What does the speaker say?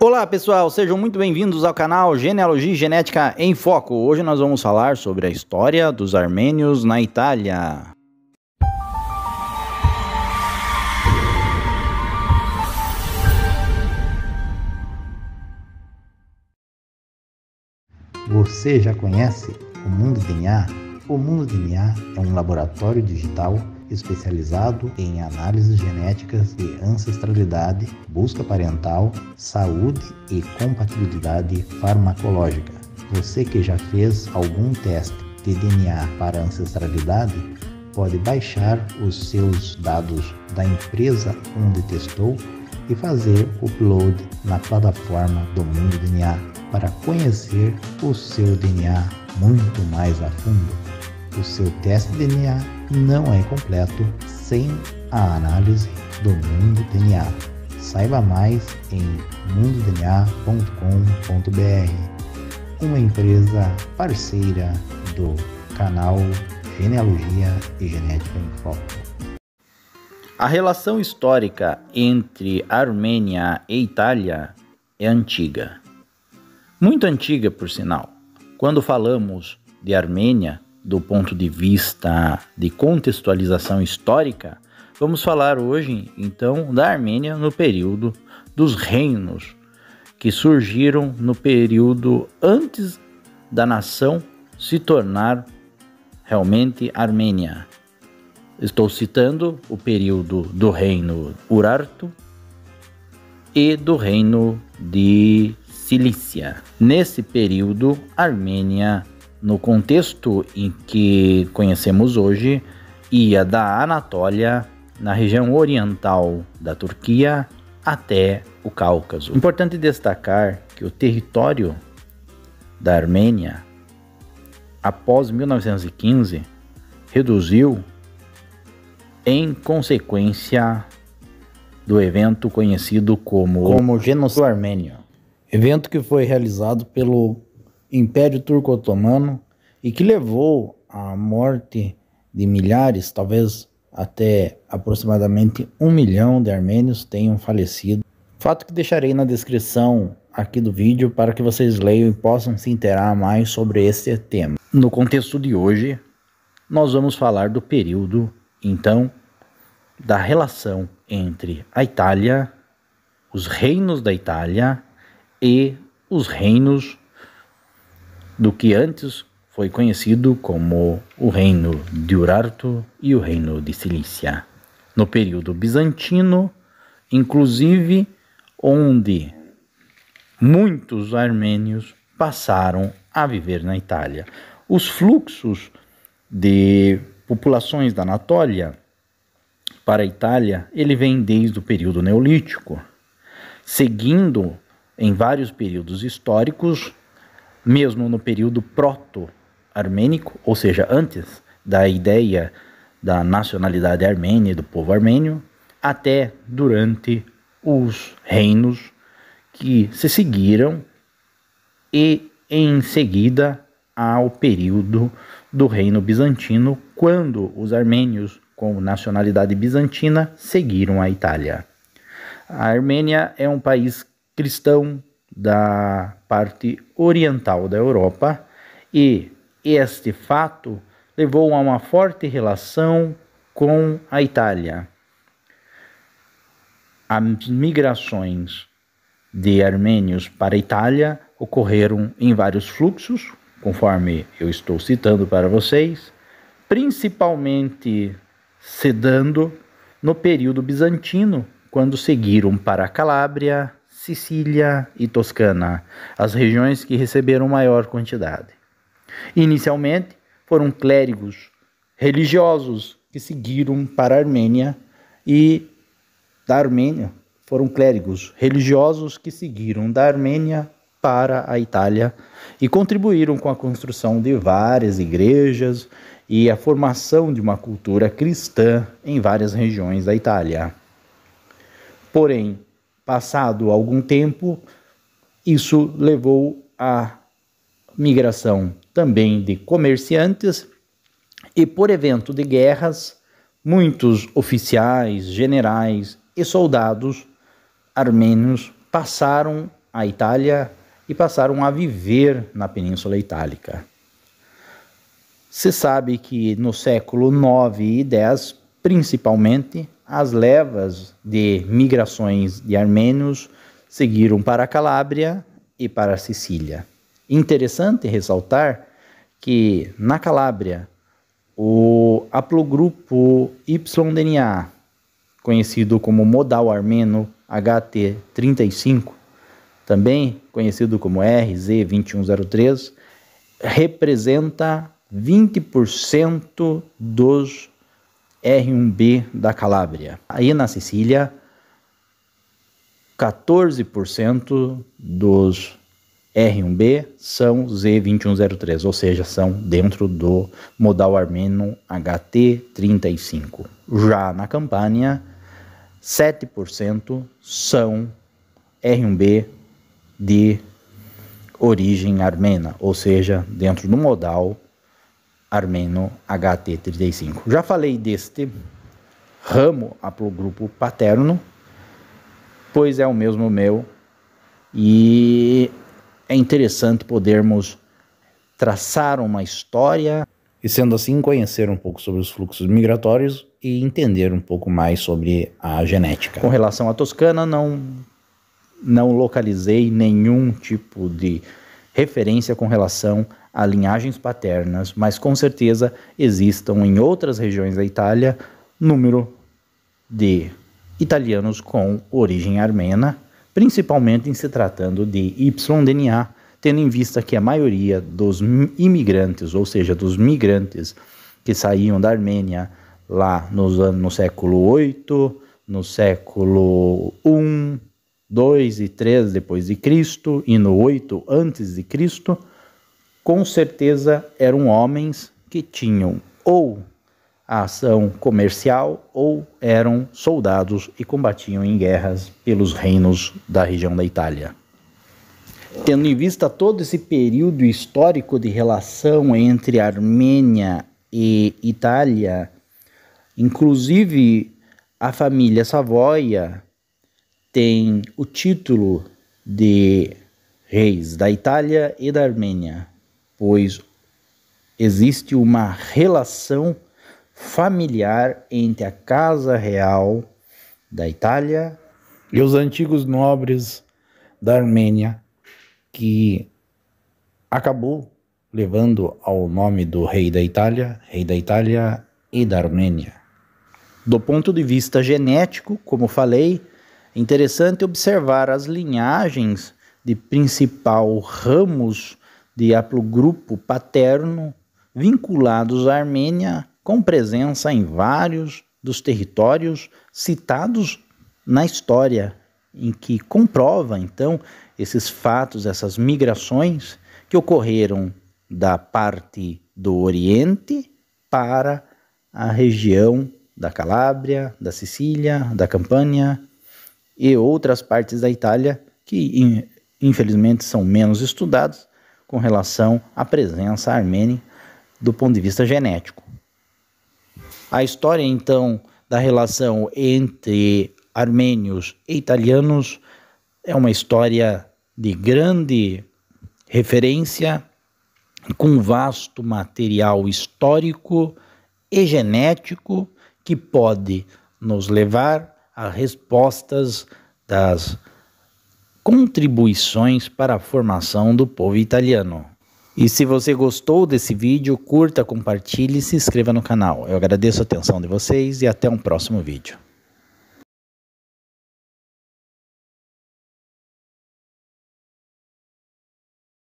Olá pessoal, sejam muito bem-vindos ao canal Genealogia e Genética em Foco. Hoje nós vamos falar sobre a história dos armênios na Itália. Você já conhece o Mundo DNA? O Mundo DNA é um laboratório digital especializado em análises genéticas de ancestralidade, busca parental, saúde e compatibilidade farmacológica. Você que já fez algum teste de DNA para ancestralidade, pode baixar os seus dados da empresa onde testou e fazer upload na plataforma do Mundo DNA para conhecer o seu DNA muito mais a fundo. O seu teste de DNA não é completo sem a análise do Mundo DNA. Saiba mais em mundodna.com.br, uma empresa parceira do canal Genealogia e Genética em Foco. A relação histórica entre Armênia e Itália é antiga. Muito antiga, por sinal. Quando falamos de Armênia, do ponto de vista de contextualização histórica, vamos falar hoje, então, da Armênia no período dos reinos, que surgiram no período antes da nação se tornar realmente Armênia. Estou citando o período do reino Urartu e do reino de Cilícia. Nesse período, Armênia, no contexto em que conhecemos hoje, ia da Anatólia, na região oriental da Turquia, até o Cáucaso. Importante destacar que o território da Armênia, após 1915, reduziu em consequência do evento conhecido como Genocídio Armênio. Evento que foi realizado pelo Império Turco-Otomano e que levou à morte de milhares, talvez até aproximadamente 1 milhão de armênios tenham falecido. Fato que deixarei na descrição aqui do vídeo para que vocês leiam e possam se inteirar mais sobre esse tema. No contexto de hoje, nós vamos falar do período, então, da relação entre a Itália, os reinos da Itália e os reinos do que antes foi conhecido como o reino de Urartu e o reino de Cilícia. No período bizantino, inclusive, onde muitos armênios passaram a viver na Itália. Os fluxos de populações da Anatólia para a Itália, ele vem desde o período neolítico, seguindo em vários períodos históricos, mesmo no período proto-armênico, ou seja, antes da ideia da nacionalidade armênia e do povo armênio, até durante os reinos que se seguiram e em seguida ao período do reino bizantino, quando os armênios com nacionalidade bizantina seguiram a Itália. A Armênia é um país cristão da parte oriental da Europa e este fato levou a uma forte relação com a Itália. As migrações de armênios para a Itália ocorreram em vários fluxos, conforme eu estou citando para vocês, principalmente se dando no período bizantino, quando seguiram para a Calábria, Sicília e Toscana, as regiões que receberam maior quantidade. Inicialmente, foram clérigos religiosos que seguiram para a Armênia e da Armênia foram clérigos religiosos que seguiram da Armênia para a Itália e contribuíram com a construção de várias igrejas e a formação de uma cultura cristã em várias regiões da Itália. Porém, passado algum tempo, isso levou à migração também de comerciantes e, por evento de guerras, muitos oficiais, generais e soldados armênios passaram a Itália e passaram a viver na Península Itálica. Se sabe que no século IX e X, principalmente, as levas de migrações de armênios seguiram para a Calábria e para a Sicília. Interessante ressaltar que na Calábria o haplogrupo YDNA, conhecido como modal armeno HT35, também conhecido como RZ2103, representa 20% dos R1b da Calábria. Aí na Sicília, 14% dos R1b são Z2103, ou seja, são dentro do modal armeno HT35. Já na Campânia, 7% são R1b de origem armena, ou seja, dentro do modal armeno HT35. Já falei deste ramo haplogrupo paterno, pois é o mesmo meu, e é interessante podermos traçar uma história e, sendo assim, conhecer um pouco sobre os fluxos migratórios e entender um pouco mais sobre a genética. Com relação à Toscana, não localizei nenhum tipo de referência com relação a linhagens paternas, mas com certeza existam em outras regiões da Itália número de italianos com origem armena, principalmente em se tratando de YDNA, tendo em vista que a maioria dos imigrantes, ou seja, dos migrantes que saíam da Armênia lá no século VIII, no século I, II e III depois de Cristo e no 8 antes de Cristo, com certeza eram homens que tinham ou a ação comercial ou eram soldados e combatiam em guerras pelos reinos da região da Itália. Tendo em vista todo esse período histórico de relação entre Armênia e Itália, inclusive a família Savoia tem o título de reis da Itália e da Armênia, pois existe uma relação familiar entre a Casa Real da Itália e os antigos nobres da Armênia, que acabou levando ao nome do rei da Itália e da Armênia. Do ponto de vista genético, como falei, é interessante observar as linhagens de principal ramos de haplogrupo paterno vinculados à Armênia, com presença em vários dos territórios citados na história, em que comprova, então, esses fatos, essas migrações que ocorreram da parte do Oriente para a região da Calábria, da Sicília, da Campânia e outras partes da Itália que, infelizmente, são menos estudadas com relação à presença armênia do ponto de vista genético. A história, então, da relação entre armênios e italianos é uma história de grande referência, com vasto material histórico e genético que pode nos levar a respostas das contribuições para a formação do povo italiano. E se você gostou desse vídeo, curta, compartilhe e se inscreva no canal. Eu agradeço a atenção de vocês e até um próximo vídeo.